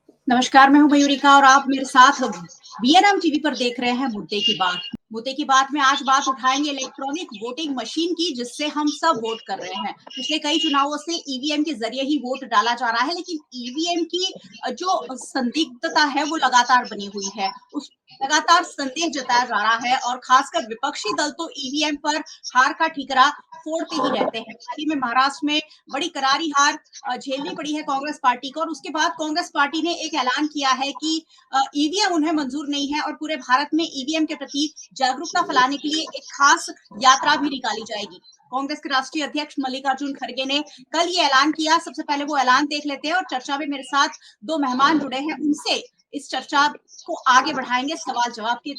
नमस्कार, मैं हूँ मयूरिका और आप मेरे साथ बीएनएम टीवी पर देख रहे हैं मुद्दे की बात। मुद्दे की बात में आज बात उठाएंगे इलेक्ट्रॉनिक वोटिंग मशीन की, जिससे हम सब वोट कर रहे हैं। पिछले कई चुनावों से ईवीएम के जरिए ही वोट डाला जा रहा है, लेकिन ईवीएम की जो संदिग्धता है वो लगातार बनी हुई है। उस लगातार संदेह जताया जा रहा है और खासकर विपक्षी दल तो ईवीएम पर हार का ठीकरा फोड़ते ही रहते हैं। हाल ही में महाराष्ट्र में बड़ी करारी हार झेलनी पड़ी है कांग्रेस पार्टी को और उसके बाद कांग्रेस पार्टी ने एक ऐलान किया है कि ईवीएम उन्हें मंजूर नहीं है और पूरे भारत में ईवीएम के प्रति जागरूकता फैलाने के लिए एक खास यात्रा भी निकाली जाएगी। कांग्रेस के राष्ट्रीय अध्यक्ष मल्लिकार्जुन खड़गे ने कल ये ऐलान किया। सबसे पहले वो ऐलान देख लेते हैं और चर्चा में मेरे साथ दो मेहमान जुड़े हैं, उनसे इस चर्चा को आगे बढ़ाएंगे सवाल जवाब के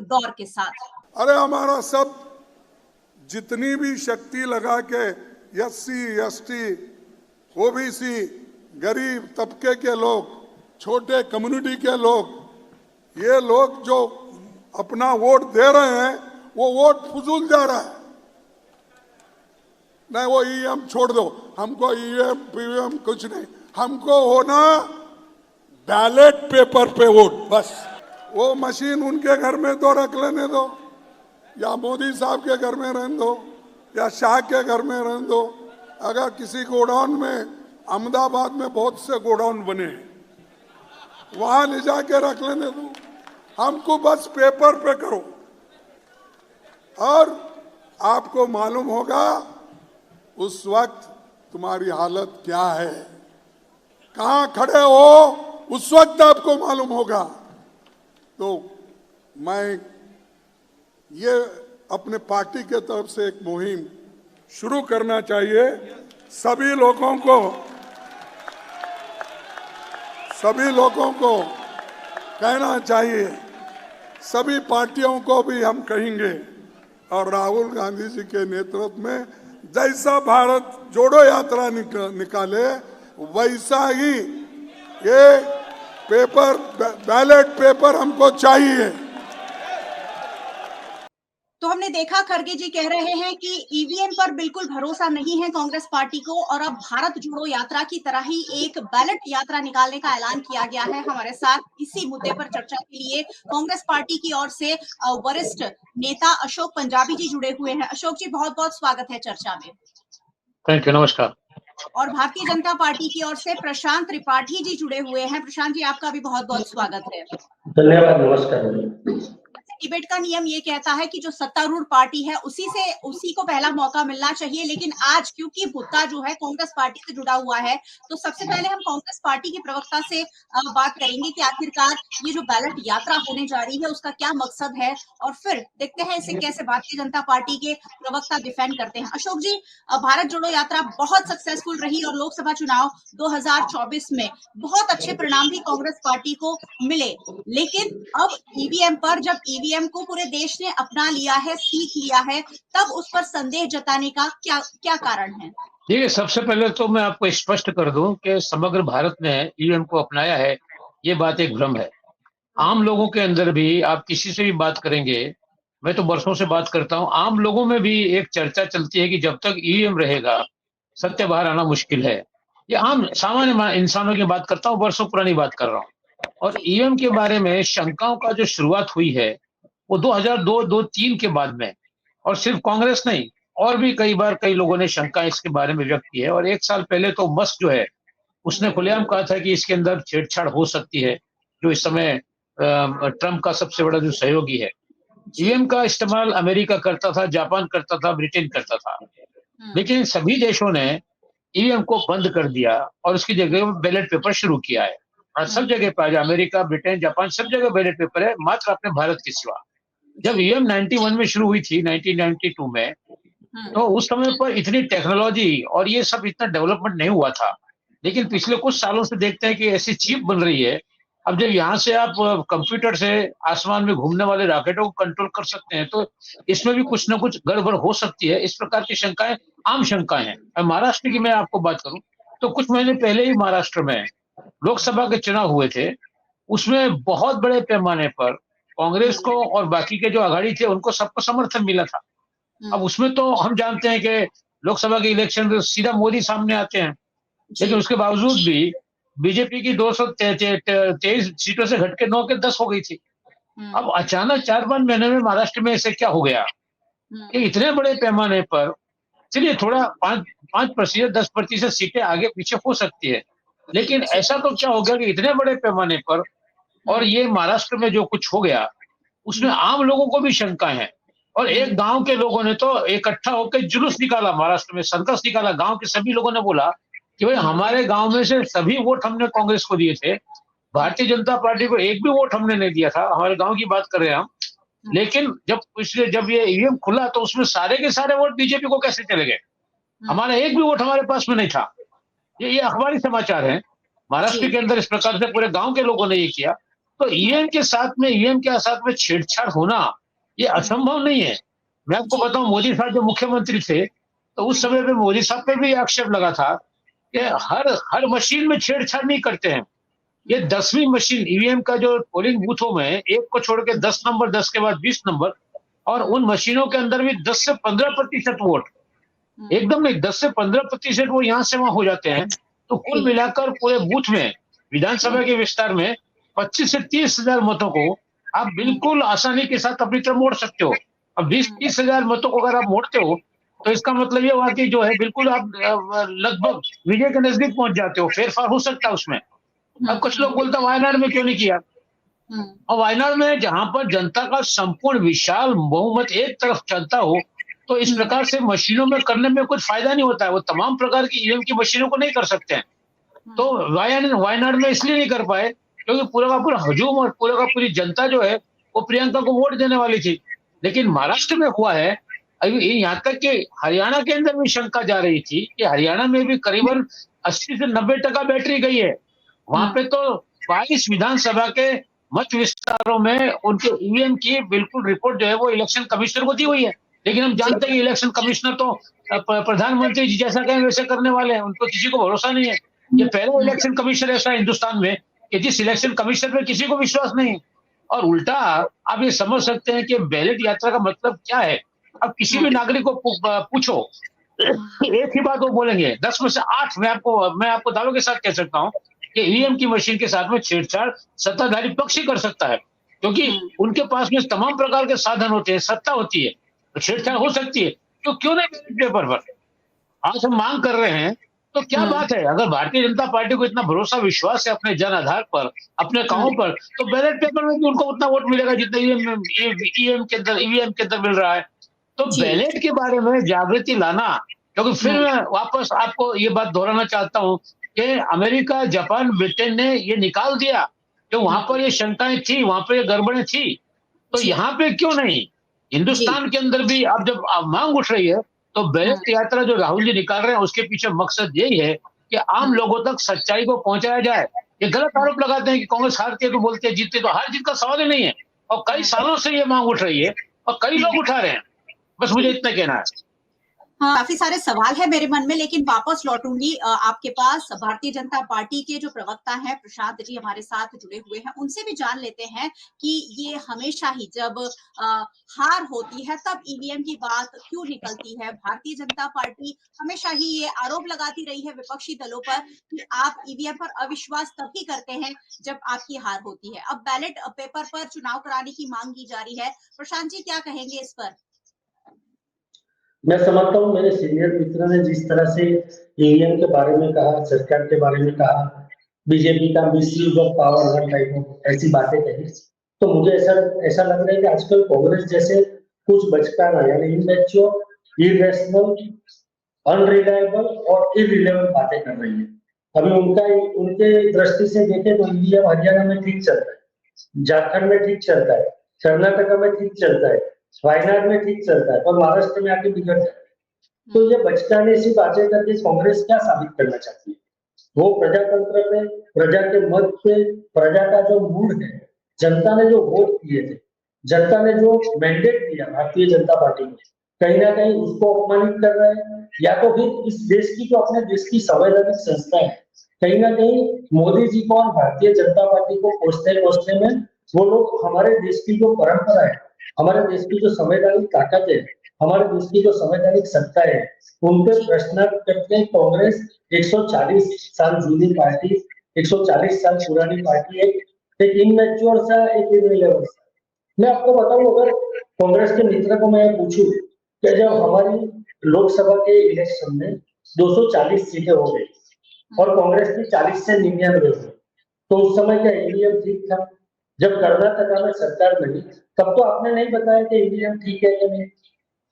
दौर के साथ। अरे हमारा सब जितनी भी शक्ति लगा के एससी एसटी ओबीसी गरीब तबके के लोग छोटे कम्युनिटी के लोग ये लोग जो अपना वोट दे रहे हैं वो वोट फजूल जा रहा है। नहीं वो ईवीएम छोड़ दो, हमको ईवीएम पीवीएम कुछ नहीं, हमको होना बैलेट पेपर पे वोट बस। वो मशीन उनके घर में तो रख लेने दो या मोदी साहब के घर में रहने दो या शाह के घर में रहने दो। अगर किसी गोडाउन में अहमदाबाद में बहुत से गोडाउन बने हैं वहां ले जाके रख लेने दो, हमको बस पेपर पे करो। और आपको मालूम होगा उस वक्त तुम्हारी हालत क्या है, कहां खड़े हो उस वक्त आपको मालूम होगा। तो मैं ये अपने पार्टी के तरफ से एक मुहिम शुरू करना चाहिए। सभी लोगों को कहना चाहिए, सभी पार्टियों को भी हम कहेंगे और राहुल गांधी जी के नेतृत्व में जैसा भारत जोड़ो यात्रा निकाले वैसा ही ये पेपर बैलेट पेपर हमको चाहिए। तो हमने देखा खड़गे जी कह रहे हैं कि ईवीएम पर बिल्कुल भरोसा नहीं है कांग्रेस पार्टी को और अब भारत जोड़ो यात्रा की तरह ही एक बैलेट यात्रा निकालने का ऐलान किया गया है। हमारे साथ इसी मुद्दे पर चर्चा के लिए कांग्रेस पार्टी की ओर से वरिष्ठ नेता अशोक पंजाबी जी जुड़े हुए हैं। अशोक जी, बहुत बहुत स्वागत है चर्चा में। थैंक यू, नमस्कार। और भारतीय जनता पार्टी की ओर से प्रशांत त्रिपाठी जी जुड़े हुए हैं। प्रशांत जी, आपका भी बहुत बहुत स्वागत है। धन्यवाद, नमस्कार। डिबेट का नियम ये कहता है कि जो सत्तारूढ़ पार्टी है उसी को पहला मौका मिलना चाहिए, लेकिन आज क्योंकि मुद्दा जो है कांग्रेस पार्टी से जुड़ा हुआ है तो सबसे पहले हम कांग्रेस पार्टी के प्रवक्ता से बात करेंगे कि आखिरकार ये जो बैलेट यात्रा होने जा रही है उसका क्या मकसद है और फिर देखते हैं इसे कैसे भारतीय जनता पार्टी के प्रवक्ता डिफेंड करते हैं। अशोक जी, भारत जोड़ो यात्रा बहुत सक्सेसफुल रही और लोकसभा चुनाव 2024 में बहुत अच्छे परिणाम भी कांग्रेस पार्टी को मिले, लेकिन अब ईवीएम पर जब ईवीएम को पूरे देश ने अपना लिया है, सीख लिया है, तब उस पर संदेह जताने का क्या कारण है? देखिए, सबसे पहले तो मैं आपको स्पष्ट कर दूं कि समग्र भारत ने ईवीएम को अपनाया है, ये बात एक भ्रम है। आम लोगों के अंदर भी आप किसी से भी बात करेंगे, मैं तो बरसों से बात करता हूं, आम लोगों में भी एक चर्चा चलती है कि जब तक ईवीएम रहेगा सत्य बाहर आना मुश्किल है। ये आम सामान्य इंसानों की बात करता हूं, बरसों पुरानी बात कर रहा हूं। और ईवीएम के बारे में शंकाओं का जो शुरुआत हुई है वो 2002-3 के बाद में, और सिर्फ कांग्रेस नहीं और भी कई बार कई लोगों ने शंका इसके बारे में व्यक्त की है। और एक साल पहले तो मस्क जो है उसने खुलेआम कहा था कि इसके अंदर छेड़छाड़ हो सकती है, जो इस समय ट्रंप का सबसे बड़ा जो सहयोगी है। ईवीएम का इस्तेमाल अमेरिका करता था, जापान करता था, ब्रिटेन करता था, लेकिन सभी देशों ने ईवीएम को बंद कर दिया और उसकी जगह बैलेट पेपर शुरू किया है। और सब जगह पर अमेरिका, ब्रिटेन, जापान सब जगह बैलेट पेपर है, मात्र अपने भारत के सिवा। जब ईवीएम 91 में शुरू हुई थी, 1992 में, तो उस समय पर इतनी टेक्नोलॉजी और ये सब इतना डेवलपमेंट नहीं हुआ था। लेकिन पिछले कुछ सालों से देखते हैं कि ऐसी चिप बन रही है। अब जब यहाँ से आप कंप्यूटर से आसमान में घूमने वाले रॉकेटों को कंट्रोल कर सकते हैं, तो इसमें भी कुछ ना कुछ गड़बड़ हो सकती है। इस प्रकार की शंकाएं आम शंकाएं हैं। महाराष्ट्र की मैं आपको बात करूं तो कुछ महीने पहले ही महाराष्ट्र में लोकसभा के चुनाव हुए थे। उसमें बहुत बड़े पैमाने पर कांग्रेस को और बाकी के जो अघाड़ी थे उनको सबको समर्थन मिला था। अब उसमें तो हम जानते हैं कि लोकसभा के इलेक्शन में सीधा मोदी सामने आते हैं, लेकिन उसके बावजूद भी बीजेपी की 223 सीटों से घट के 9 के 10 हो गई थी। अब अचानक 4-5 महीने में महाराष्ट्र में ऐसे क्या हो गया कि इतने बड़े पैमाने पर, चलिए थोड़ा 5% 10% सीटें आगे पीछे हो सकती है, लेकिन ऐसा तो क्या हो गया कि इतने बड़े पैमाने पर, और ये महाराष्ट्र में जो कुछ हो गया उसमें आम लोगों को भी शंका है। और एक गांव के लोगों ने तो इकट्ठा होकर जुलूस निकाला, महाराष्ट्र में सर्कस निकाला। गांव के सभी लोगों ने बोला कि भाई हमारे गांव में से सभी वोट हमने कांग्रेस को दिए थे, भारतीय जनता पार्टी को एक भी वोट हमने नहीं दिया था। हमारे गांव की बात कर रहे हैं हम। लेकिन जब ये ईवीएम खुला तो उसमें सारे के सारे वोट बीजेपी को कैसे चले गए? हमारा एक भी वोट हमारे पास में नहीं था। ये अखबारी समाचार है। महाराष्ट्र के अंदर इस प्रकार से पूरे गांव के लोगों ने ये किया। तो ईवीएम के साथ में छेड़छाड़ होना ये असंभव नहीं है। मैं आपको बताऊं, मोदी साहब जो मुख्यमंत्री थे तो उस समय पे मोदी साहब पे भी आक्षेप लगा था कि हर मशीन में छेड़छाड़ नहीं करते हैं। ये 10वीं मशीन ईवीएम का जो पोलिंग बूथों में एक को छोड़ के 10 नंबर, 10 के बाद 20 नंबर, और उन मशीनों के अंदर भी 10 से 15% वोट, एकदम नहीं 10 से 15% वो यहाँ से वहां हो जाते हैं। तो कुल मिलाकर पूरे बूथ में, विधानसभा के विस्तार में 25 से 30 हजार मतों को आप बिल्कुल आसानी के साथ अपनी तरफ मोड़ सकते हो। अब 20-30 हजार मतों को अगर आप मोड़ते हो तो इसका मतलब ये हुआ कि जो है बिल्कुल आप लगभग विजय के नजदीक पहुंच जाते हो। फेरफार हो सकता है उसमें। अब कुछ लोग बोलते हैं वायनाड में क्यों नहीं किया? और वायनाड में जहां पर जनता का संपूर्ण विशाल बहुमत एक तरफ चलता हो तो इस प्रकार से मशीनों में करने में कुछ फायदा नहीं होता है। वो तमाम प्रकार की ईवीएम की मशीनों को नहीं कर सकते हैं। तो वायनाड में इसलिए नहीं कर पाए क्योंकि पूरा का पूरा हजूम और पूरा का पूरी जनता जो है वो प्रियंका को वोट देने वाली थी। लेकिन महाराष्ट्र में हुआ है, अभी यहाँ तक कि हरियाणा के अंदर भी शंका जा रही थी कि हरियाणा में भी करीबन 80 से 90% बैटरी गई है। वहां पे तो 22 विधानसभा के मत विस्तारों में उनके ईवीएम की बिल्कुल रिपोर्ट जो है वो इलेक्शन कमिश्नर को दी हुई है। लेकिन हम जानते हैं इलेक्शन कमिश्नर तो प्रधानमंत्री जी जैसा कहें वैसे करने वाले हैं, उनको किसी को भरोसा नहीं है। ये पहला इलेक्शन कमिश्नर ऐसा हिंदुस्तान में कि जिस इलेक्शन कमिश्नर पे किसी को विश्वास नहीं है। और उल्टा आप ये समझ सकते हैं कि बैलेट यात्रा का मतलब क्या है। अब किसी भी नागरिक को पूछो, एक ही बात वो बोलेंगे, 10 में से 8 मैं आपको दावे के साथ कह सकता हूँ कि ईवीएम की मशीन के साथ में छेड़छाड़ सत्ताधारी पक्ष ही कर सकता है, क्योंकि उनके पास में तमाम प्रकार के साधन होते हैं, सत्ता होती है, तो छेड़छाड़ हो सकती है। तो क्यों नहीं बैलेट पेपर पर आज हम मांग कर रहे हैं? तो क्या बात है? अगर भारतीय जनता पार्टी को इतना भरोसा विश्वास है अपने जन आधार पर, अपने गांवों पर, तो बैलेट पेपर में भी उनको उतना वोट मिलेगा जितना ईवीएम के अंदर मिल रहा है। तो बैलेट के बारे में जागृति लाना, क्योंकि फिर मैं वापस आपको ये बात दोहराना चाहता हूँ कि अमेरिका, जापान, ब्रिटेन ने ये निकाल दिया कि वहां पर ये शंकाएं थी, वहां पर ये गड़बड़ें थी, तो यहाँ पे क्यों नहीं? हिंदुस्तान के अंदर भी अब जब मांग उठ रही है तो बैलेट यात्रा जो राहुल जी निकाल रहे हैं उसके पीछे मकसद यही है कि आम लोगों तक सच्चाई को पहुंचाया जाए। ये गलत आरोप लगाते हैं कि कांग्रेस हारती है तो बोलते हैं जीतते, तो हार जीत का सवाल ही नहीं है। और कई सालों से ये मांग उठ रही है और कई लोग उठा रहे हैं। बस मुझे इतना कहना है। हाँ, काफी सारे सवाल है मेरे मन में, लेकिन वापस लौटूंगी आपके पास। भारतीय जनता पार्टी के जो प्रवक्ता हैं प्रशांत जी हमारे साथ जुड़े हुए हैं, उनसे भी जान लेते हैं कि ये हमेशा ही जब हार होती है तब ईवीएम की बात क्यों निकलती है। भारतीय जनता पार्टी हमेशा ही ये आरोप लगाती रही है विपक्षी दलों पर कि आप ईवीएम पर अविश्वास तभी करते हैं जब आपकी हार होती है। अब बैलेट पेपर पर चुनाव कराने की मांग की जा रही है। प्रशांत जी क्या कहेंगे इस पर? मैं समझता हूँ मेरे सीनियर मित्र ने जिस तरह से ईवीएम के बारे में कहा, सरकार के बारे में कहा, बीजेपी का misuse of power type of ऐसी बातें कही, तो मुझे ऐसा लग रहा है कि आजकल कांग्रेस जैसे कुछ बचकाना यानी इमेच्योर, इरेशनल, अनरिलायबल और इररिलेवेंट बातें कर रही है। अभी उनके दृष्टि से देखें तो ईवीएम हरियाणा में ठीक चलता है, झारखंड में ठीक चलता है, कर्नाटक में ठीक चलता है, वायनाड में ठीक चलता है, और महाराष्ट्र में आके बिगड़ जाता है। तो ये बचकाने सी बातें करके कांग्रेस क्या साबित करना चाहती है? वो प्रजातंत्र पे, प्रजा के मत पे, प्रजा का जो मूड है, जनता ने जो वोट दिए थे, जनता ने जो मैंडेट दिया भारतीय जनता पार्टी को, कहीं ना कहीं उसको अपमानित कर रहे हैं। या तो फिर इस देश की जो अपने देश की संवैधानिक संस्था है, कहीं ना कहीं मोदी जी को और भारतीय जनता पार्टी को कोसते में वो लोग हमारे देश की जो परंपरा है, हमारे देश की जो संवैधानिक ताकत है, हमारे देश की जो संवैधानिक सत्ता है, उन पे प्रश्न करते हैं। कांग्रेस 140 साल जूनी पार्टी, 140 साल पुरानी पार्टी है, एक इनमेच्योर सा, एक इररिलेवेंट सा। मैं आपको बताऊं, अगर कांग्रेस के मित्र को मैं पूछूं कि जब हमारी लोकसभा के इलेक्शन में 240 सीटें हो गई और कांग्रेस की 40 से 99 हुई, तो उस समय क्या ईवीएम ठीक था? जब कर्नाटका में सरकार बनी तब तो आपने नहीं बताया कि ईवीएम ठीक है कि नहीं।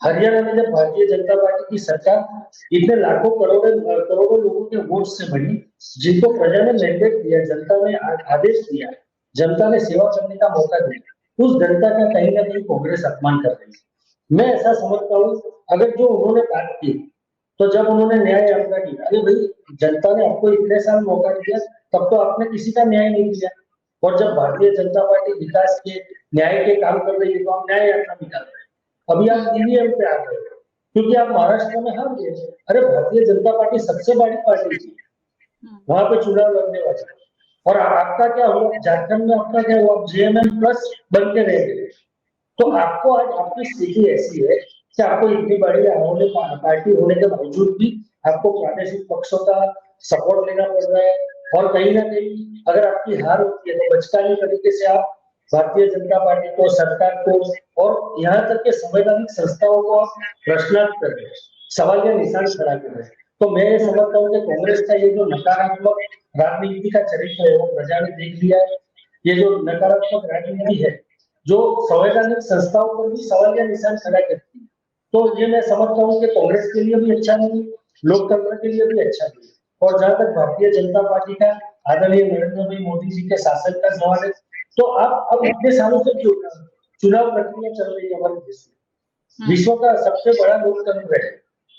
हरियाणा में जब भारतीय जनता पार्टी की सरकार इतने लाखों करोड़ों लोगों के वोट से बनी, जिनको प्रजा ने मैंडेट दिया, जनता ने आदेश दिया, जनता ने सेवा करने का मौका दिया, उस जनता का कहीं ना कहीं कांग्रेस अपमान कर रही है। मैं ऐसा समझता हूँ, अगर जो उन्होंने बात की, तो जब उन्होंने न्याय यात्रा की, अरे भाई जनता ने आपको इतने साल मौका दिया, तब तो आपने किसी का न्याय नहीं किया। और जब भारतीय जनता पार्टी विकास के, न्याय के काम कर रही है, तो आप न्याय यात्रा निकाल रहे हैं। अभी आप ईवीएम पे आ गए क्योंकि आप महाराष्ट्र में हार गए। अरे भारतीय जनता पार्टी सबसे बड़ी पार्टी थी, वहां पे चुनाव लड़ने वाले, और आपका क्या हुआ? झारखंड में आपका क्या हुआ? जेएमएम प्लस बन के रह गए। तो आपको आज आपकी स्थिति ऐसी है कि आपको इतनी बड़ी पार्टी होने के बावजूद भी आपको प्रादेशिक पक्षों का सपोर्ट लेना पड़ रहा है, और कहीं ना कहीं अगर आपकी हार होती है तो बचकाने तरीके से आप भारतीय जनता पार्टी को, सरकार को और यहाँ तक के संवैधानिक संस्थाओं को आप प्रश्नार्थ कर रहे हैं, सवालिया निशान खड़ा कर रहे हैं। तो मैं ये समझता हूँ कि कांग्रेस का ये जो नकारात्मक राजनीति का चरित्र है वो प्रजा ने देख लिया है। ये जो नकारात्मक राजनीति है जो संवैधानिक संस्थाओं पर भी सवालिया निशान खड़ा करती है, तो ये मैं समझता हूँ कि कांग्रेस के लिए भी अच्छा नहीं, लोकतंत्र के लिए भी अच्छा नहीं। और जहां तक भारतीय जनता पार्टी का, आदरणीय नरेंद्र भाई मोदी जी के शासन का सवाल है, तो आप अब इतने सालों से चुनाव प्रक्रिया चल रही है हमारे देश में, विश्व का सबसे बड़ा लोकतंत्र है,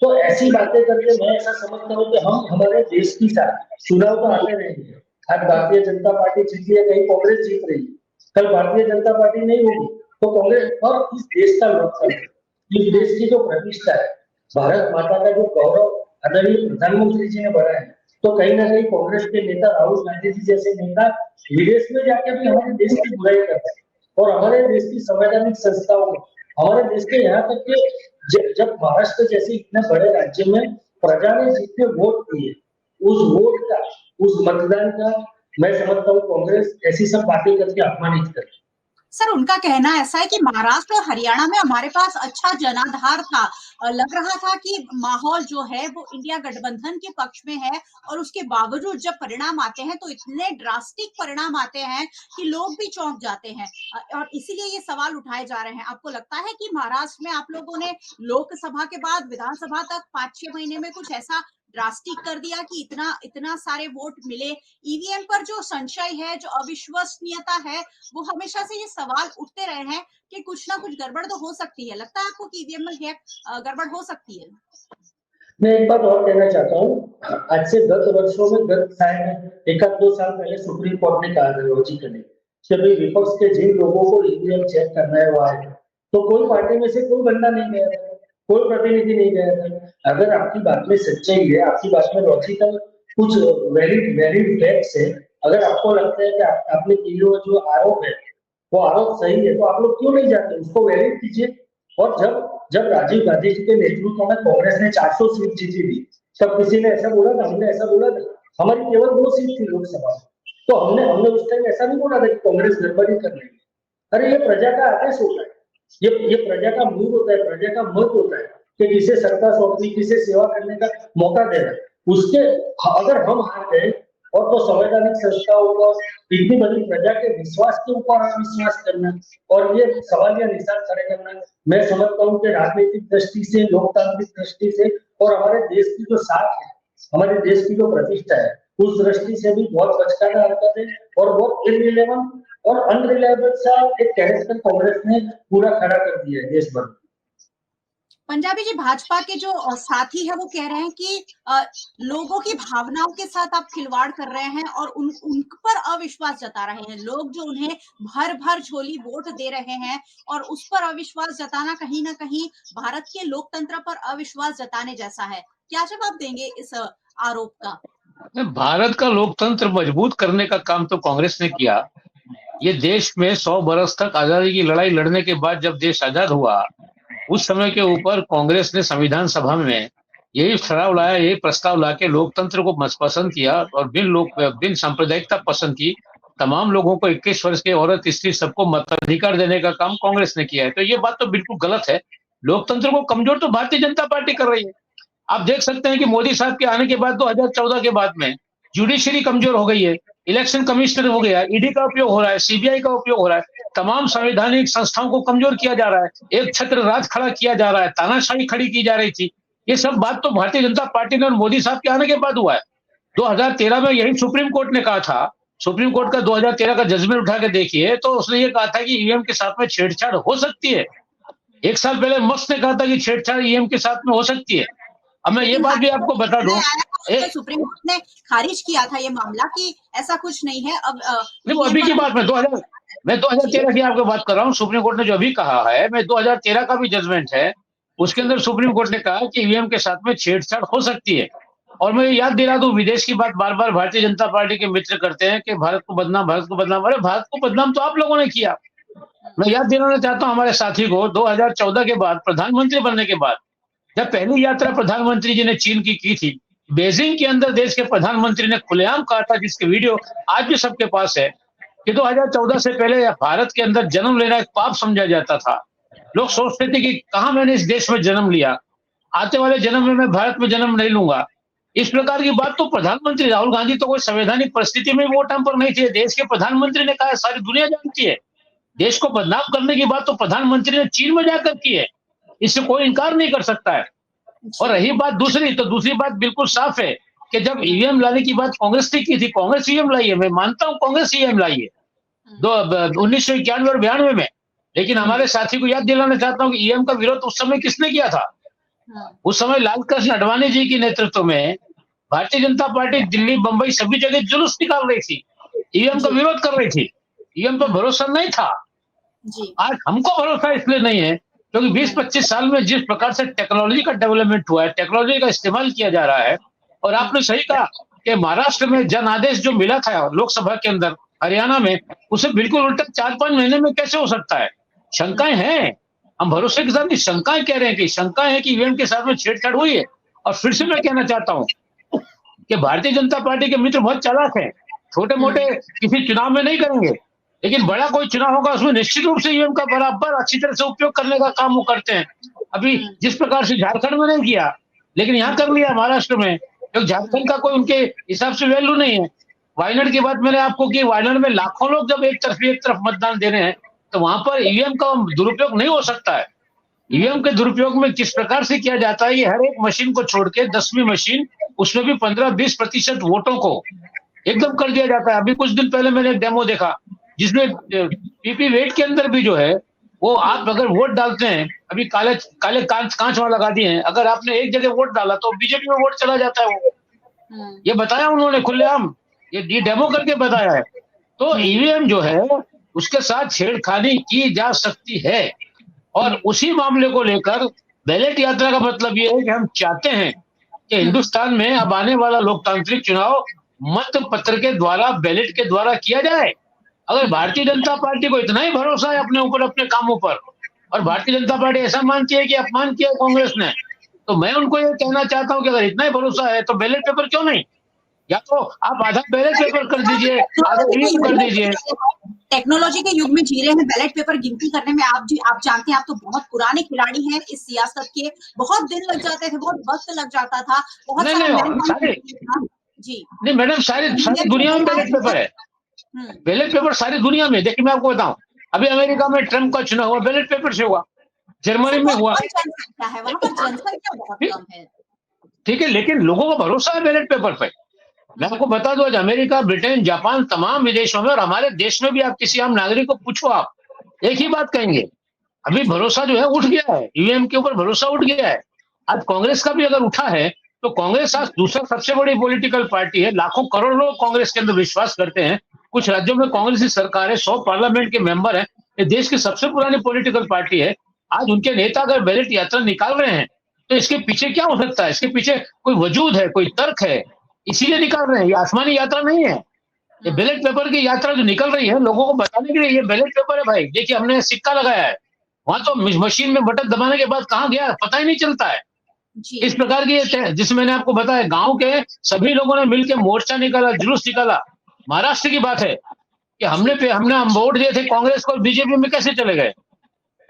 तो ऐसी बातें करके मैं ऐसा समझता हूँ कि हम हमारे देश की साथ चुनाव तो आते रहेंगे। आज भारतीय जनता पार्टी जीती है, कहीं कांग्रेस जीत रही है, कल भारतीय जनता पार्टी नहीं होगी तो कांग्रेस, और इस देश का लोकतंत्र, इस देश की जो प्रतिष्ठा है, भारत माता का जो गौरव आदरणीय प्रधानमंत्री जी ने बढ़ाया है, तो कहीं ना कहीं कांग्रेस के नेता राहुल गांधी जी जैसे नेता विदेश में जाके भी हमारे देश की बुराई करते हैं, और हमारे देश की संवैधानिक संस्थाओं को, हमारे देश के यहाँ तक के जब महाराष्ट्र जैसे इतने बड़े राज्य में प्रजा ने जितने वोट दिए, उस वोट का, उस मतदान का, मैं समझता हूँ कांग्रेस ऐसी सब बातें करके अपमानित कर। सर, उनका कहना ऐसा है कि महाराष्ट्र और हरियाणा में हमारे पास अच्छा जनाधार था, लग रहा था कि माहौल जो है वो इंडिया गठबंधन के पक्ष में है, और उसके बावजूद जब परिणाम आते हैं तो इतने ड्रास्टिक परिणाम आते हैं कि लोग भी चौंक जाते हैं, और इसीलिए ये सवाल उठाए जा रहे हैं। आपको लगता है कि महाराष्ट्र में आप लोगों ने लोकसभा के बाद विधानसभा तक 5-6 महीने में कुछ ऐसा ड्रास्टिक कर दिया कि इतना सारे वोट मिले? ईवीएम पर जो संशय है, जो अविश्वसनीयता है, वो हमेशा से ये सवाल उठते रहे हैं कि कुछ ना कुछ गड़बड़ तो हो सकती है। लगता है आपको कि ईवीएम में गड़बड़ हो सकती है? मैं एक बात और कहना चाहता हूँ, आज से 10 वर्षों में, शायद 1-2 साल पहले सुप्रीम कोर्ट ने कहा था लॉजिकली कि भाई विपक्ष के जिन लोगों को ईवीएम चेक करना है वो आए, तो कोई पार्टी में से कोई बंदा नहीं गया था, कोई प्रतिनिधि नहीं गया था। अगर आपकी बात में सच्चाई है, आपकी बात में लॉजिकल कुछ वैलिड फैक्ट्स है, अगर आपको लगता है कि आपने किए हुए जो आरोप है वो आरोप सही है, तो आप लोग क्यों नहीं जाते, उसको वैलिड कीजिए। और जब राजीव गांधी जी के नेतृत्व में कांग्रेस ने 400 सीट जीती थी, तब किसी ने ऐसा बोला था? हमने ऐसा बोला था? हमारी केवल 2 सीट थी लोकसभा में, तो हमने उस टाइम ऐसा नहीं बोला था कि कांग्रेस गड़बड़ी कर रही है। अरे ये प्रजा का आदेश होता है, ये प्रजा का मूड होता है, प्रजा का मत होता है कि किसे सत्ता सौंपनी, किसे सेवा करने का मौका देना। उसके अगर हम हार गए और तो संवैधानिक संस्थाओं को, इतनी बड़ी प्रजा के विश्वास के ऊपर अविश्वास करना और ये सवालिया निशान खड़े करना, मैं समझता हूँ कि राजनीतिक दृष्टि से, लोकतांत्रिक दृष्टि से और हमारे देश की जो साख है, हमारे देश की जो प्रतिष्ठा है, उस दृष्टि से भी बहुत बचकाना हरकत है और बहुत इररिलेवेंट और अनरिलायबल सा एक कैरेक्टर कांग्रेस ने पूरा खड़ा कर दिया है देश भर में। पंजाबी जी, भाजपा के जो साथी है वो कह रहे हैं कि लोगों की भावनाओं के साथ आप खिलवाड़ कर रहे हैं और उन पर अविश्वास जता रहे हैं। लोग जो उन्हें भर झोली वोट दे रहे हैं और उस पर अविश्वास जताना कहीं ना कहीं भारत के लोकतंत्र पर अविश्वास जताने जैसा है। क्या जवाब देंगे इस आरोप का? भारत का लोकतंत्र मजबूत करने का काम तो कांग्रेस ने किया। ये देश में 100 बरस तक आजादी की लड़ाई लड़ने के बाद जब देश आजाद हुआ, उस समय के ऊपर कांग्रेस ने संविधान सभा में यही ठहराव लाया, यही प्रस्ताव लाके लोकतंत्र को पसंद किया और बिन सांप्रदायिकता पसंद की तमाम लोगों को 21 वर्ष के औरत स्त्री सबको मताधिकार देने का काम कांग्रेस ने किया है। तो ये बात तो बिल्कुल गलत है। लोकतंत्र को कमजोर तो भारतीय जनता पार्टी कर रही है। आप देख सकते हैं कि मोदी साहब के आने के बाद 2014 के बाद में जुडिशरी कमजोर हो गई है, इलेक्शन कमिश्नर हो गया, ईडी का उपयोग हो रहा है, सीबीआई का उपयोग हो रहा है, तमाम संवैधानिक संस्थाओं को कमजोर किया जा रहा है, एक छत्र राज खड़ा किया जा रहा है, तानाशाही खड़ी की जा रही थी। ये सब बात तो भारतीय जनता पार्टी ने और मोदी साहब के आने के बाद हुआ है। 2013 में यही सुप्रीम कोर्ट ने कहा था, सुप्रीम कोर्ट का 2013 का जजमेंट उठा के देखिए तो उसने ये कहा था कि ईवीएम के साथ में छेड़छाड़ हो सकती है। एक साल पहले मस्त ने कहा था कि छेड़छाड़ ईवीएम के साथ में हो सकती है। अब मैं ये बात भी आपको बता दूं, सुप्रीम कोर्ट ने खारिज किया था ये मामला कि ऐसा कुछ नहीं है। अब नहीं, वो अभी की बात मैं 2013 की आपको बात कर रहा हूँ। सुप्रीम कोर्ट ने जो अभी कहा है, मैं 2013 का भी जजमेंट है, उसके अंदर सुप्रीम कोर्ट ने कहा कि ईवीएम के साथ में छेड़छाड़ हो सकती है। और मैं याद दिला दूं, विदेश की बात बार बार भारतीय जनता पार्टी के मित्र करते हैं कि भारत को बदनाम, भारत को बदनाम। अरे भारत को बदनाम तो आप लोगों ने किया। मैं याद दिलाना चाहता हूं हमारे साथी को, 2014 के बाद प्रधानमंत्री बनने के बाद जब पहली यात्रा प्रधानमंत्री जी ने चीन की थी, बेजिंग के अंदर देश के प्रधानमंत्री ने खुलेआम कहा था, जिसके वीडियो आज भी सबके पास है, कि 2014 से पहले भारत के अंदर जन्म लेना एक पाप समझा जाता था। लोग सोचते थे कि कहां मैंने इस देश में जन्म लिया, आते वाले जन्म में मैं भारत में जन्म नहीं लूंगा। इस प्रकार की बात तो प्रधानमंत्री राहुल गांधी तो कोई संवैधानिक परिस्थिति में वो टाइम पर नहीं थे। देश के प्रधानमंत्री ने कहा, सारी दुनिया जानती है। देश को बदनाम करने की बात तो प्रधानमंत्री ने चीन में जाकर की है, इससे कोई इनकार नहीं कर सकता है। और रही बात दूसरी, तो दूसरी बात बिल्कुल साफ है कि जब ईवीएम लाने की बात कांग्रेस ने की थी, कांग्रेस ईवीएम लाई है, मैं मानता हूं कांग्रेस ईवीएम लाई है 1991 और 92 में। लेकिन हमारे साथी को याद दिलाना चाहता हूं कि ईवीएम का विरोध उस समय किसने किया था? उस समय लालकृष्ण आडवाणी जी के नेतृत्व में भारतीय जनता पार्टी दिल्ली, बंबई सभी जगह जुलूस निकाल रही थी, ईवीएम का विरोध कर रही थी। ईवीएम पर भरोसा नहीं था। आज हमको भरोसा इसलिए नहीं है क्योंकि 20-25 साल में जिस प्रकार से टेक्नोलॉजी का डेवलपमेंट हुआ है, टेक्नोलॉजी का इस्तेमाल किया जा रहा है। और आपने सही कहा कि महाराष्ट्र में जन आदेश जो मिला था लोकसभा के अंदर, हरियाणा में उसे बिल्कुल उल्टा 4-5 महीने में कैसे हो सकता है? शंकाएं हैं, हम भरोसे के साथ शंकाएं कह रहे हैं कि शंकाएं हैं कि ईवीएम के साथ में छेड़छाड़ हुई है। और फिर से मैं कहना चाहता हूं कि भारतीय जनता पार्टी के मित्र बहुत चालाक हैं, छोटे मोटे किसी चुनाव में नहीं करेंगे, लेकिन बड़ा कोई चुनाव होगा उसमें निश्चित रूप से ईवीएम का बराबर अच्छी तरह से उपयोग करने का काम वो करते हैं। अभी जिस प्रकार से झारखंड में नहीं किया, लेकिन यहाँ कर लिया महाराष्ट्र में, क्योंकि झारखंड का कोई उनके हिसाब से वैल्यू नहीं है। वायनाड की बात मैंने आपको की, वायनाड में लाखों लोग जब एक तरफ मतदान दे रहे हैं तो वहां पर ईवीएम का दुरुपयोग नहीं हो सकता है। ईवीएम के दुरुपयोग में किस प्रकार से किया जाता है, ये हर एक मशीन को छोड़ के 10वीं मशीन, उसमें भी 15-20% वोटों को एकदम कर दिया जाता है। अभी कुछ दिन पहले मैंने एक डेमो देखा जिसमें पीपी वेट के अंदर भी जो है वो आप अगर वोट डालते हैं, अभी काले कांच वहां लगा दिए हैं, अगर आपने एक जगह वोट डाला तो बीजेपी में वोट चला जाता है। वो ये बताया उन्होंने खुलेआम, ये डेमो करके बताया है। तो ईवीएम जो है उसके साथ छेड़खानी की जा सकती है। और उसी मामले को लेकर बैलेट यात्रा का मतलब ये है कि हम चाहते हैं कि हिंदुस्तान में अब आने वाला लोकतांत्रिक चुनाव मत पत्र के द्वारा, बैलेट के द्वारा किया जाए। अगर भारतीय जनता पार्टी को इतना ही भरोसा है अपने ऊपर, अपने कामों पर, और भारतीय जनता पार्टी ऐसा मानती है कि अपमान किया कांग्रेस ने, तो मैं उनको ये कहना चाहता हूं कि अगर इतना ही भरोसा है तो बैलेट पेपर क्यों नहीं? या तो आप आधा बैलेट पेपर कर दीजिए, आधा ईवीएम कर दीजिए। टेक्नोलॉजी के युग में जी रहे हैं, बैलेट पेपर गिनती करने में आप जानते हैं, आप तो बहुत पुराने खिलाड़ी हैं इस सियासत के। बहुत दिन लग जाते थे, बहुत वक्त लग जाता था, बहुत जी नहीं मैडम, सारी दुनिया में बैलेट पेपर है। बैलेट पेपर सारी दुनिया में, देखिए मैं आपको बताऊं, अभी अमेरिका में ट्रम्प का चुनाव हुआ बैलेट पेपर से हुआ, जर्मनी में हुआ, ठीक है, लेकिन लोगों का भरोसा है बैलेट पेपर पे। मैं आपको बता दूं, आज अमेरिका, ब्रिटेन, जापान, तमाम विदेशों में और हमारे देश में भी आप किसी आम नागरिक को पूछो, आप एक ही बात कहेंगे, अभी भरोसा जो है उठ गया है, ईवीएम के ऊपर भरोसा उठ गया है। आज कांग्रेस का भी अगर उठा है तो कांग्रेस आज दूसरा सबसे बड़ी पॉलिटिकल पार्टी है, लाखों करोड़ लोग कांग्रेस के अंदर विश्वास करते हैं। कुछ राज्यों में कांग्रेस की सरकार है, 100 पार्लियामेंट के मेंबर हैं, ये देश की सबसे पुरानी पॉलिटिकल पार्टी है। आज उनके नेता अगर बैलेट यात्रा निकाल रहे हैं तो इसके पीछे क्या हो सकता है? इसके पीछे कोई वजूद है, कोई तर्क है, इसीलिए निकाल रहे हैं। ये आसमानी यात्रा नहीं है, ये बैलेट पेपर की यात्रा जो निकल रही है लोगों को बताने के लिए, ये बैलेट पेपर है भाई, देखिए हमने सिक्का लगाया है, वहां तो मशीन में बटन दबाने के बाद कहाँ गया पता ही नहीं चलता है। जी इस प्रकार की जिसमें मैंने आपको बताया, गांव के सभी लोगों ने मिलकर मोर्चा निकाला, जुलूस निकाला। महाराष्ट्र की बात है कि हमने वोट दिए थे कांग्रेस को, बीजेपी में कैसे चले गए।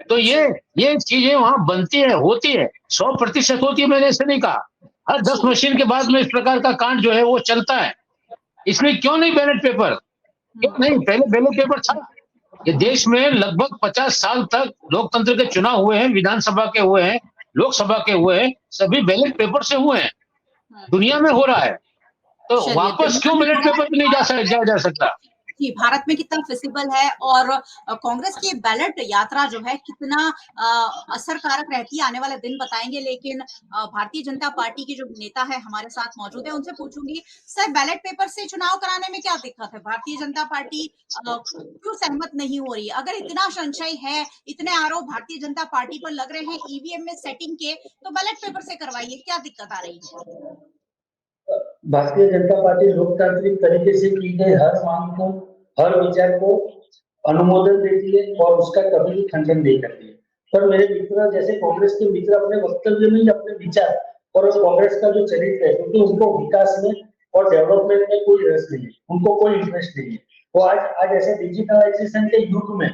तो ये चीजें वहां बनती है, होती है, 100% होती है। मैंने ऐसे नहीं कहा। हर 10 मशीन के बाद में इस प्रकार का कांड जो है वो चलता है। इसलिए क्यों नहीं बैलेट पेपर, क्यों नहीं? पहले बैलेट पेपर था। ये देश में लगभग 50 साल तक लोकतंत्र के चुनाव हुए हैं, विधानसभा के हुए हैं, लोकसभा के हुए हैं, सभी बैलेट पेपर से हुए हैं। दुनिया में हो रहा है, तो चलिए, वापस क्यों बैलेट पेपर पे नहीं जाया जा सकता? कि भारत में कितना फिजिबल है और कांग्रेस की बैलेट यात्रा जो है कितना असरकारक रहती है, आने वाले दिन बताएंगे। लेकिन भारतीय जनता पार्टी के जो नेता है हमारे साथ मौजूद है, उनसे पूछूंगी, सर बैलेट पेपर से चुनाव कराने में क्या दिक्कत है? भारतीय जनता पार्टी क्यों सहमत नहीं हो रही? अगर इतना संशय है, इतने आरोप भारतीय जनता पार्टी पर लग रहे हैं ईवीएम में सेटिंग के, तो बैलेट पेपर से करवाइए, क्या दिक्कत आ रही है? भारतीय जनता पार्टी लोकतांत्रिक तरीके से की गई हर मांग को, हर विचार को अनुमोदन देती है और उसका कभी भी खंडन नहीं करती है। पर मेरे मित्र जैसे कांग्रेस के मित्र अपने वक्तव्य में ही अपने विचार और कांग्रेस का जो चरित्र है, क्योंकि उनको विकास में और डेवलपमेंट में कोई रस नहीं है, उनको कोई इंटरेस्ट नहीं है। वो आज ऐसे डिजिटलाइजेशन के युग में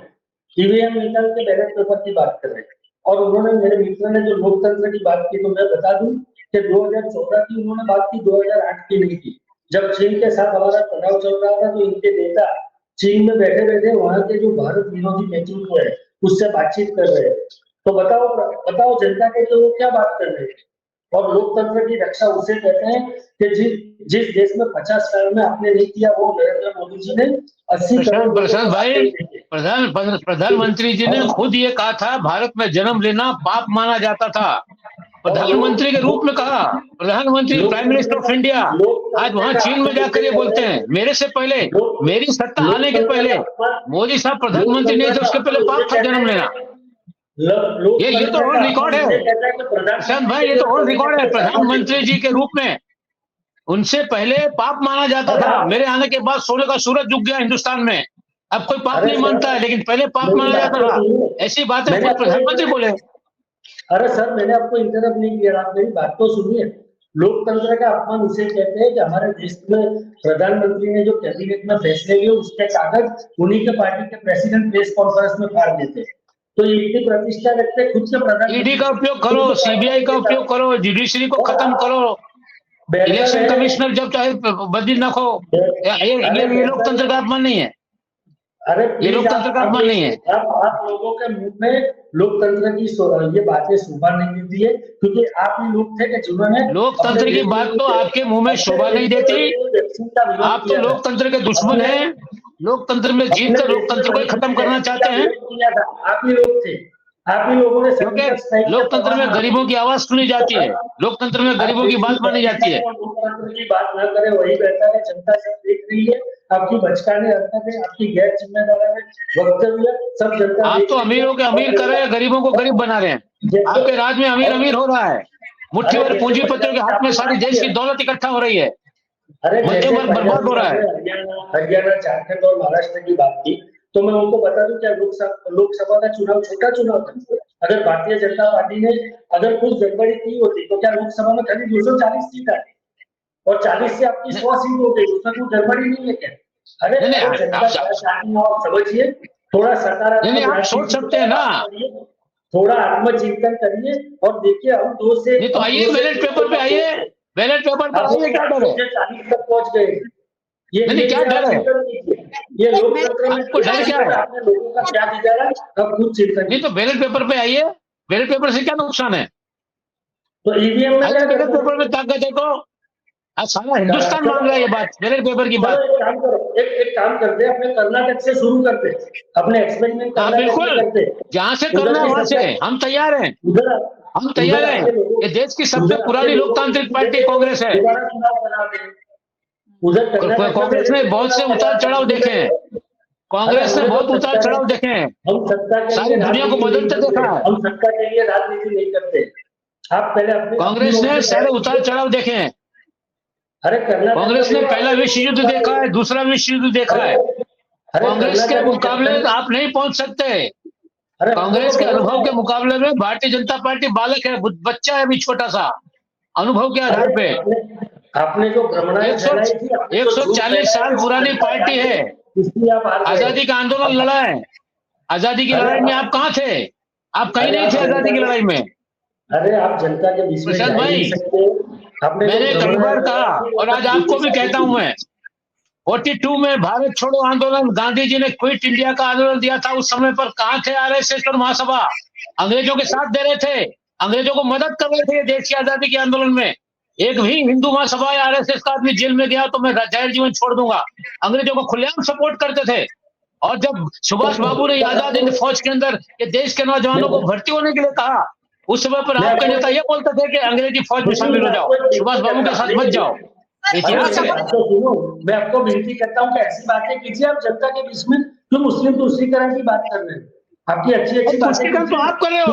ईवीएम निकाल के बैलेट पेपर की बात कर रहे हैं। और उन्होंने, मेरे मित्र ने जो लोकतंत्र की बात की, तो मैं बता दूं कि 2014 की उन्होंने बात की, 2008 की नहीं की। जब चीन के साथ हमारा तनाव चल रहा था, तो इनके नेता चीन में बैठे बैठे वहां के जो भारत विरोधी नेतृत्व है उससे बातचीत कर रहे हैं। तो बताओ जनता के लिए वो क्या बात कर रहे हैं? और लोकतंत्र की रक्षा उसे कहते हैं कि जिस देश में 50 साल में आपने नहीं किया, वो नरेंद्र मोदी जी ने 80 प्रशांत भाई, प्रधानमंत्री जी ने खुद ये कहा था, भारत में जन्म लेना पाप माना जाता था। प्रधानमंत्री के रूप में कहा, प्रधानमंत्री, प्राइम मिनिस्टर ऑफ इंडिया। आज वहां चीन में जाकर ये बोलते हैं। मेरे से पहले, मेरी सत्ता आने के पहले मोदी साहब प्रधानमंत्री नहीं थे, उसके पहले पाप था जन्म लेना। ये तो ऑन रिकॉर्ड है प्रशांत भाई, ये तो ऑन रिकॉर्ड है। प्रधानमंत्री जी के रूप में उनसे पहले पाप माना जाता था। मेरे आने के बाद सोने का सूरज उग गया हिंदुस्तान में। अब कोई पाप नहीं मानता है, लेकिन पहले पाप माना जाता था। ऐसी बातें खुद प्रधानमंत्री बोले। अरे सर, मैंने आपको इंटरप्ट नहीं किया, आप मेरी बात तो सुनिए। लोकतंत्र का अपमान उसे कहते हैं कि हमारे देश में प्रधानमंत्री ने जो कैबिनेट में फैसले लिए, उसके कागज उन्हीं के पार्टी के प्रेसिडेंट प्रेस कॉन्फ्रेंस में फाड़ देते। तो ये इतनी प्रतिष्ठा रखते खुद के प्रधानमंत्री। ईडी का उपयोग करो, सीबीआई का उपयोग करो, जुडिशरी को खत्म करो, इलेक्शन कमिश्नर जब चाहे बदली न हो। ये लोकतंत्र का अपमान नहीं है। अरे ये लोकतंत्र का अपमान नहीं है। आप लोगों के मुंह में लोकतंत्र की ये बातें शोभा नहीं देती है, क्योंकि आप ही लोग थे कि जिन्होंने लोकतंत्र की बात तो आपके मुंह में शोभा नहीं देती। आप तो लोकतंत्र के दुश्मन हैं। लोकतंत्र में जीत कर लोकतंत्र को खत्म करना चाहते हैं। आप ही लोग थे, आप ही लोगों ने, क्योंकि लोकतंत्र में गरीबों की आवाज सुनी जाती है, लोकतंत्र में गरीबों की बात मानी जाती है। लोकतंत्र की बात न करे वही बेहतर है। जनता सब देख रही है, आपकी बचकाने हरकतें, आपकी गैर जिम्मेदार वक्तव्य सब जनता। आप तो अमीरों के अमीर कर रहे हैं, गरीबों को गरीब बना रहे हैं। आपके राज में अमीर अमीर हो रहा है, मुट्ठी भर पूंजीपतियों के हाथ में सारी देश की दौलत इकट्ठा हो रही है, मध्यम वर्ग बर्बाद हो रहा है। हरियाणा, झारखंड और महाराष्ट्र की बात की, तो मैं उनको बता दूं, क्या लोकसभा का चुनाव छोटा चुनाव था? अगर भारतीय जनता पार्टी ने अगर कुछ गड़बड़ी की होती तो क्या लोकसभा में खाली 240 सीट आती और 40 से आपकी 100 सीट हो गई? उसमें कोई गड़बड़ी नहीं है क्या? अरे आप समझिए, थोड़ा सकारात्मक आप सोच सकते हैं ना, थोड़ा आत्मचिंतन करिए और देखिए हम 2 से। तो आइए बैलेट पेपर पे आइए, बैलेट पेपर पर आइए। क्या डर है? 40 तक पहुंच गए। ये क्या डर है? ये लोकतंत्र में आपको डर क्या है? आपने लोगों का क्या गुजारा, अब खुद चिंतन। नहीं तो बैलेट पेपर पे आइए, बैलेट पेपर से क्या नुकसान है? तो ईवीएम में बैलेट पेपर में ताकत है तो सारा हिंदुस्तान मान रहा है ये बात, बैलेट पेपर की बात। एक काम करते हैं, अपने कर्नाटक से शुरू करते, अपने एक्सपेरिमेंट बिल्कुल, जहां से करना है वहां से हम तैयार हैं। हम तैयार हैं। ये देश की सबसे पुरानी लोकतांत्रिक पार्टी कांग्रेस है। कांग्रेस ने बहुत से उतार चढ़ाव देखे हैं, कांग्रेस ने बहुत उतार चढ़ाव देखे हैं, हम सत्ता के सारी दुनिया को बदलते देखा है। हम सत्ता के लिए राजनीति नहीं करते। आप पहले अपने कांग्रेस ने सारे उतार चढ़ाव देखे हैं। अरे कांग्रेस ने पहला विश्व युद्ध देखा है, दूसरा विश्व युद्ध देखा है। कांग्रेस के मुकाबले आप नहीं पहुंच सकते। कांग्रेस के अनुभव के मुकाबले में भारतीय जनता पार्टी बालक है, बच्चा है अभी छोटा सा, अनुभव के आधार पे। आपने जो भ्रमणाएं फैलाई थी, 140 साल पुरानी पार्टी है, आजादी का आंदोलन लड़ा है। आजादी की लड़ाई में आप कहाँ थे? आप कहीं नहीं थे आजादी की लड़ाई में। अरे आप जनता के बीच में प्रशांत भाई, मैंने कई बार कहा और आज आपको भी कहता हूं मैं, 42 में भारत छोड़ो आंदोलन, गांधी जी ने क्विट इंडिया का आंदोलन दिया था, उस समय पर कहाँ थे आरएसएस और महासभा? अंग्रेजों के साथ दे रहे थे, अंग्रेजों को मदद कर रहे थे देश की आजादी के आंदोलन में। एक भी हिंदू महासभा या आरएसएस का आदमी जेल में गया तो मैं जाहिर जीवन छोड़ दूंगा। अंग्रेजों को खुलेआम सपोर्ट करते थे। और जब सुभाष बाबू ने आजाद हिंद फौज के अंदर ये देश के नौजवानों को भर्ती होने के लिए कहा, उस समय पर आपके नेता ये बोलते थे कि अंग्रेजी फौज में शामिल हो जाओ, सुभाष बाबू के साथ मत जाओ। मैं आपको विनती करता हूँ कि ऐसी बातें कीजिए। आप जनता के बीच में क्यों मुस्लिम तुष्टीकरण की बात कर रहे हैं? आपकी अच्छी तुष्टीकरण तो आप कर रहे हो,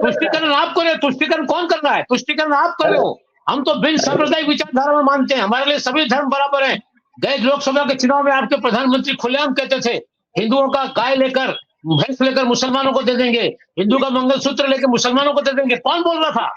तुष्टीकरण आप कर रहे हो। तुष्टीकरण कौन कर रहा है? तुष्टीकरण आप कर रहे हो। हम तो भिन्न सांप्रदायिक विचारधारा में मानते हैं, हमारे लिए सभी धर्म बराबर हैं। गए लोकसभा के चुनाव में आपके प्रधानमंत्री खुलेआम कहते थे हिंदुओं का गाय लेकर, भैंस लेकर मुसलमानों को दे देंगे, हिंदू का मंगलसूत्र लेकर मुसलमानों को दे देंगे। कौन बोल रहा था?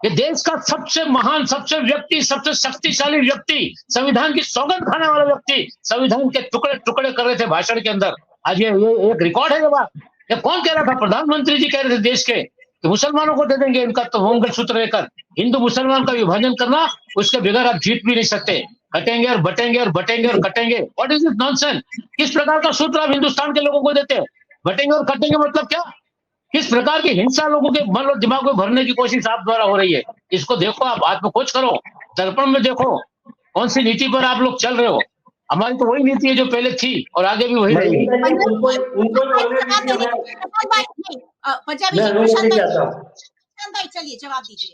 ये देश का सबसे महान, सबसे शक्तिशाली व्यक्ति, संविधान की सौगंध खाने वाला व्यक्ति, संविधान के टुकड़े टुकड़े कर रहे थे भाषण के अंदर। आज ये एक रिकॉर्ड है। ये बात ये कौन कह रहा था? प्रधानमंत्री जी कह रहे थे देश के कि मुसलमानों को दे देंगे इनका तो मंगलसूत्र लेकर। हिंदू मुसलमान का विभाजन करना, उसके बगैर आप जीत भी नहीं सकते। कटेंगे और बटेंगे और बटेंगे और कटेंगे। What is this nonsense? किस प्रकार का सूत्र आप हिंदुस्तान के लोगों को देते हैं? बटेंगे और कटेंगे मतलब क्या? किस प्रकार की हिंसा लोगों के मन और दिमाग में भरने की कोशिश आप द्वारा हो रही है? इसको देखो, आप आत्मखोज करो, दर्पण में देखो कौन सी नीति पर आप लोग चल रहे हो। हमारी तो वही नीति है जो पहले थी और आगे भी वही रहेगी। चलिए जवाब दीजिए।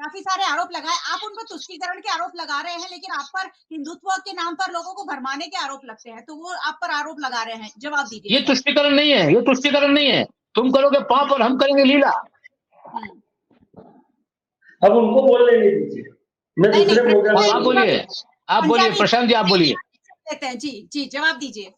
काफी सारे आरोप लगाए, आप उन पर तुष्टीकरण के आरोप लगा रहे हैं, लेकिन आप पर हिंदुत्व के नाम पर लोगों को भरमाने के आरोप लगते हैं, तो वो आप पर आरोप लगा रहे हैं। जवाब दीजिए। ये तुष्टीकरण नहीं है, ये तुष्टीकरण नहीं है। तुम करोगे पाप और हम करेंगे लीला। अब उनको बोलने नहीं दीजिए। मैं दूसरे प्रोग्राम में आप बोलिए, आप बोलिए प्रशांत जी, आप बोलिए। जी जवाब दीजिए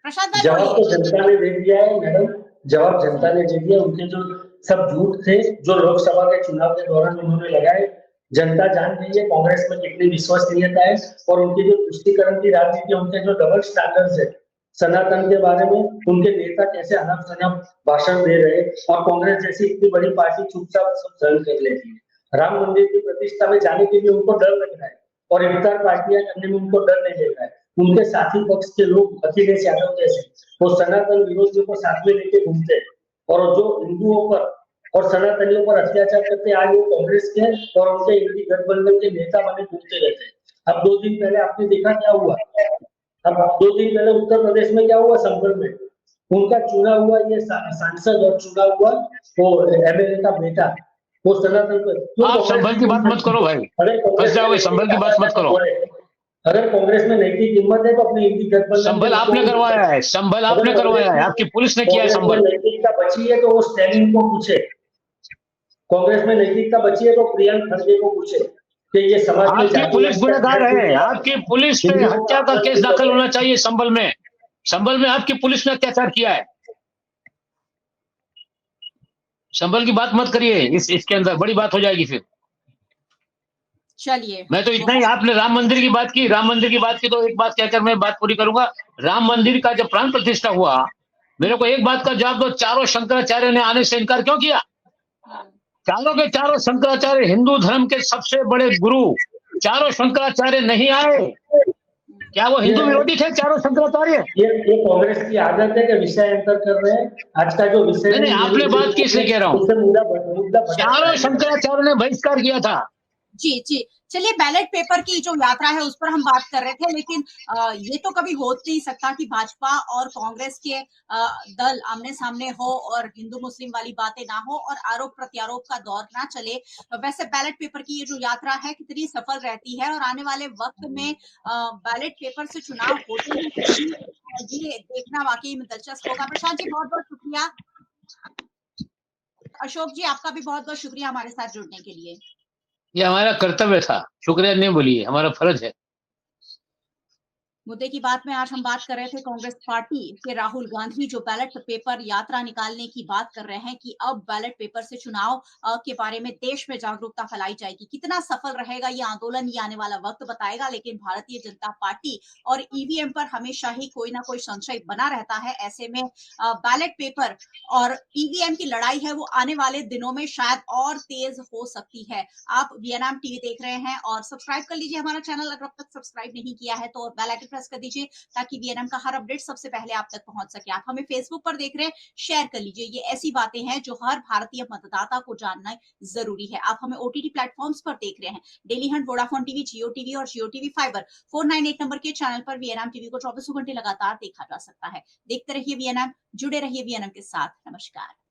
प्रशांत भाई। जवाब तो जनता ने दे दिया है मैडम, जवाब जनता ने दे दिया। उनके जो सब झूठ थे जो लोकसभा के चुनाव के दौरान उन्होंने लगाए, जनता जान रही है कांग्रेस में कितनी विश्वसनीयता है। और उनकी जो तुष्टीकरण की राजनीति, उनके जो डबल स्टैंडर्ड्स है सनातन के बारे में, उनके नेता कैसे अनफ शनफ भाषण दे रहे, और कांग्रेस जैसी इतनी बड़ी पार्टी चुपचाप सब सहन कर लेती है। राम मंदिर की प्रतिष्ठा में जाने के लिए उनको डर लग रहा है और इफ्तार पार्टियां करने में उनको डर नहीं लग रहा है। उनके साथी पक्ष के लोग अखिलेश यादव जैसे वो सनातन विरोधियों को साथ में लेके घूमते हैं, और जो हिंदुओं पर और सनातनियों पर अत्याचार करते आज वो कांग्रेस के और उनके इंडी गठबंधन के नेता बने घूमते रहते हैं। अब 2 दिन पहले आपने देखा क्या हुआ, अब 2 दिन पहले उत्तर प्रदेश में क्या हुआ, संभल में उनका चुना हुआ ये सांसद और चुना हुआ वो एमएलए का बेटा, वो सनातन पर। आप संभल की बात मत करो भाई, फंस जाओगे। संभल की बात मत करो। अगर कांग्रेस में नैतिक हिम्मत है तो अपनी इंडी गठबंधन, संभल आपने करवाया है, संभल आपने करवाया है, आपकी पुलिस ने किया है। संभल नैतिकता बची है तो वो स्टैलिन को पूछे, कांग्रेस में नैतिकता बची है तो प्रियंक खड़गे को पूछे कि ये समाज में आपकी पुलिस गुनहगार है। आपकी पुलिस पे हत्या का केस दाखिल होना चाहिए संभल में। संभल में आपकी पुलिस ने अत्याचार किया है। संभल की बात मत करिए, इसके अंदर बड़ी बात हो जाएगी फिर। चलिए, मैं तो इतना ही, आपने राम मंदिर की बात की, राम मंदिर की बात की तो एक बात कहकर मैं बात पूरी करूंगा। राम मंदिर का जब प्राण प्रतिष्ठा हुआ, मेरे को एक बात का जवाब दो, चारों शंकराचार्य ने आने से इनकार क्यों किया? चारों के चारों शंकराचार्य हिंदू धर्म के सबसे बड़े गुरु, चारों शंकराचार्य नहीं आए। क्या वो हिंदू विरोधी थे चारों शंकराचार्य? ये कांग्रेस की आदत है कि विषय अंतर कर रहे हैं। आज का जो विषय नहीं, आपने बात की इसलिए कह रहा हूँ। चारों शंकराचार्य ने बहिष्कार किया था। जी चलिए, बैलेट पेपर की जो यात्रा है उस पर हम बात कर रहे थे, लेकिन ये तो कभी हो नहीं सकता कि भाजपा और कांग्रेस के दल आमने सामने हो और हिंदू मुस्लिम वाली बातें ना हो और आरोप प्रत्यारोप का दौर ना चले। वैसे बैलेट पेपर की ये जो यात्रा है कितनी सफल रहती है और आने वाले वक्त में बैलेट पेपर से चुनाव होते हैं, ये देखना वाकई में दिलचस्प होगा। प्रशांत जी बहुत बहुत शुक्रिया। अशोक जी आपका भी बहुत बहुत शुक्रिया हमारे साथ जुड़ने के लिए। ये हमारा कर्तव्य था, शुक्रिया नहीं बोलिए, हमारा फर्ज है। मुद्दे की बात में आज हम बात कर रहे थे कांग्रेस पार्टी के राहुल गांधी जो बैलेट पेपर यात्रा निकालने की बात कर रहे हैं कि अब बैलेट पेपर से चुनाव के बारे में देश में जागरूकता फैलाई जाएगी। कितना सफल रहेगा ये आंदोलन, ये आने वाला वक्त बताएगा। लेकिन भारतीय जनता पार्टी और ईवीएम पर हमेशा ही कोई ना कोई संशय बना रहता है। ऐसे में बैलेट पेपर और ईवीएम की लड़ाई है वो आने वाले दिनों में शायद और तेज हो सकती है। आप वीएनएम टीवी देख रहे हैं और सब्सक्राइब कर लीजिए हमारा चैनल, अगर अब तक सब्सक्राइब नहीं किया है तो, और बेल आइकन प्रेस कर दीजिए ताकि वीएनएम का हर अपडेट सबसे पहले आप तक पहुंच सके। आप हमें फेसबुक पर देख रहे हैं, शेयर कर लीजिए। ये ऐसी बातें हैं जो हर भारतीय मतदाता को जानना जरूरी है। आप हमें ओटीटी प्लेटफॉर्म्स पर देख रहे हैं, डेली हंट, वोडाफोन टीवी, जियो टीवी और जियो टीवी फाइबर 498 नंबर के चैनल पर वीएनएम टीवी को 24 घंटे लगातार देखा जा सकता है। देखते रहिए वीएनएम, जुड़े रहिए वीएनएम के साथ। नमस्कार।